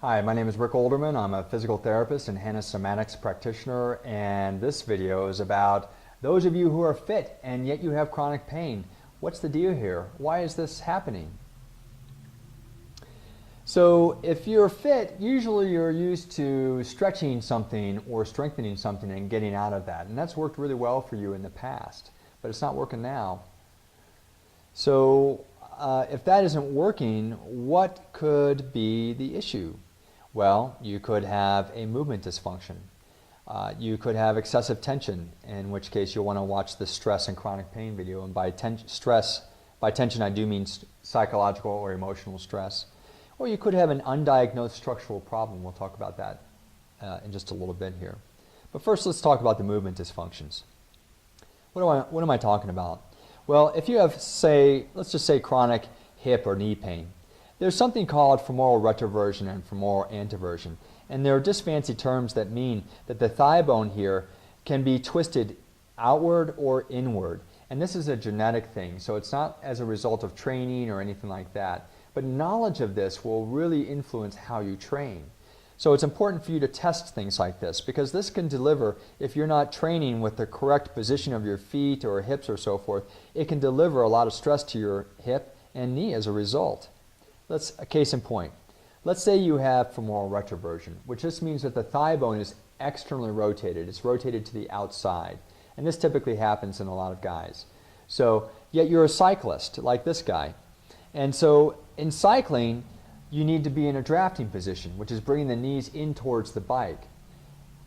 Hi, my name is Rick Olderman. I'm a physical therapist and somatics practitioner, and this video is about those of you who are fit and yet you have chronic pain. What's the deal here? Why is this happening? So if you're fit, usually you're used to stretching something or strengthening something and getting out of that, and that's worked really well for you in the past, but it's not working now. So if that isn't working, what could be the issue? Well, you could have a movement dysfunction. You could have excessive tension, in which case you'll want to watch the stress and chronic pain video. And by tension I do mean psychological or emotional stress. Or you could have an undiagnosed structural problem. We'll talk about that in just a little bit here. But first, let's talk about the movement dysfunctions. What am I talking about? Well, if you have, let's just say chronic hip or knee pain, there's something called femoral retroversion and femoral anteversion. And they're just fancy terms that mean that the thigh bone here can be twisted outward or inward. And this is a genetic thing, so it's not as a result of training or anything like that. But knowledge of this will really influence how you train. So it's important for you to test things like this, because this can deliver, if you're not training with the correct position of your feet or hips or so forth, it can deliver a lot of stress to your hip and knee as a result. Let's a case in point. Let's say you have femoral retroversion, which just means that the thigh bone is externally rotated. It's rotated to the outside. And this typically happens in a lot of guys. So, yet you're a cyclist, like this guy. And so, in cycling, you need to be in a drafting position, which is bringing the knees in towards the bike.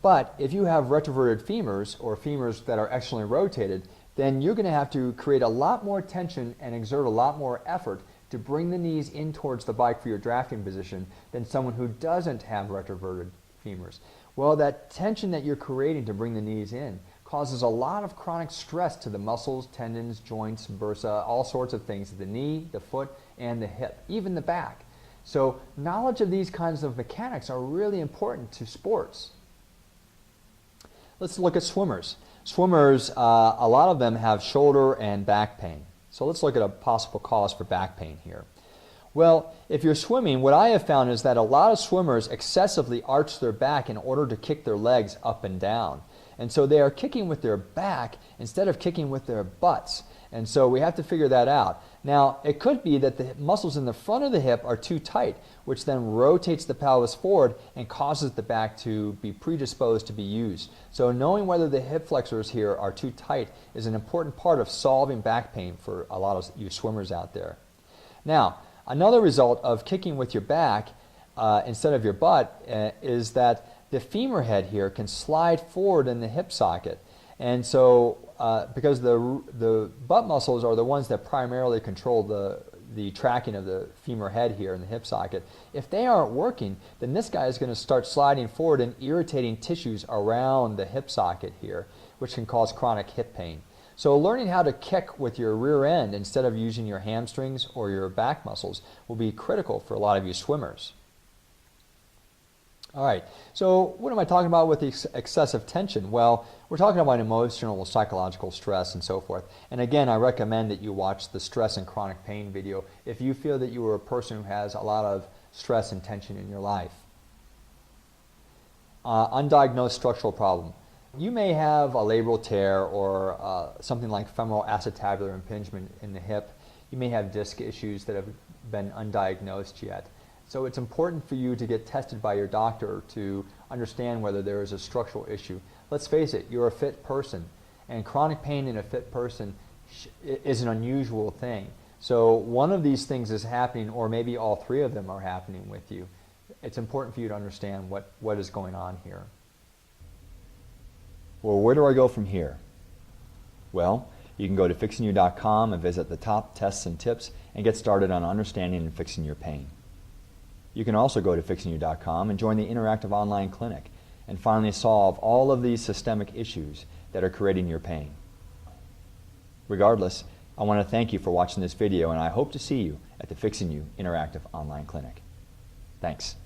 But if you have retroverted femurs, or femurs that are externally rotated, then you're going to have to create a lot more tension and exert a lot more effort to bring the knees in towards the bike for your drafting position than someone who doesn't have retroverted femurs. Well, that tension that you're creating to bring the knees in causes a lot of chronic stress to the muscles, tendons, joints, bursa, all sorts of things, the knee, the foot, and the hip, even the back. So knowledge of these kinds of mechanics are really important to sports. Let's look at swimmers. Swimmers, a lot of them have shoulder and back pain. So let's look at a possible cause for back pain here. Well, if you're swimming, what I have found is that a lot of swimmers excessively arch their back in order to kick their legs up and down. And so they are kicking with their back instead of kicking with their butts. And so we have to figure that out. Now, it could be that the muscles in the front of the hip are too tight, which then rotates the pelvis forward and causes the back to be predisposed to be used. So knowing whether the hip flexors here are too tight is an important part of solving back pain for a lot of you swimmers out there. Now, another result of kicking with your back instead of your butt is that the femur head here can slide forward in the hip socket. And so because the butt muscles are the ones that primarily control the tracking of the femur head here in the hip socket, if they aren't working, then this guy is going to start sliding forward and irritating tissues around the hip socket here, which can cause chronic hip pain. So learning how to kick with your rear end instead of using your hamstrings or your back muscles will be critical for a lot of you swimmers. All right, so what am I talking about with excessive tension? Well, we're talking about emotional, psychological stress and so forth. And again, I recommend that you watch the stress and chronic pain video if you feel that you are a person who has a lot of stress and tension in your life. Undiagnosed structural problem. You may have a labral tear or something like femoral acetabular impingement in the hip. You may have disc issues that have been undiagnosed yet. So it's important for you to get tested by your doctor to understand whether there is a structural issue. Let's face it, you're a fit person, and chronic pain in a fit person is an unusual thing. So one of these things is happening, or maybe all three of them are happening with you. It's important for you to understand what is going on here. Well, where do I go from here? Well, you can go to fixingyou.com and visit the top tests and tips and get started on understanding and fixing your pain. You can also go to fixingyou.com and join the interactive online clinic and finally solve all of these systemic issues that are creating your pain. Regardless, I want to thank you for watching this video, and I hope to see you at the Fixing You Interactive Online Clinic. Thanks.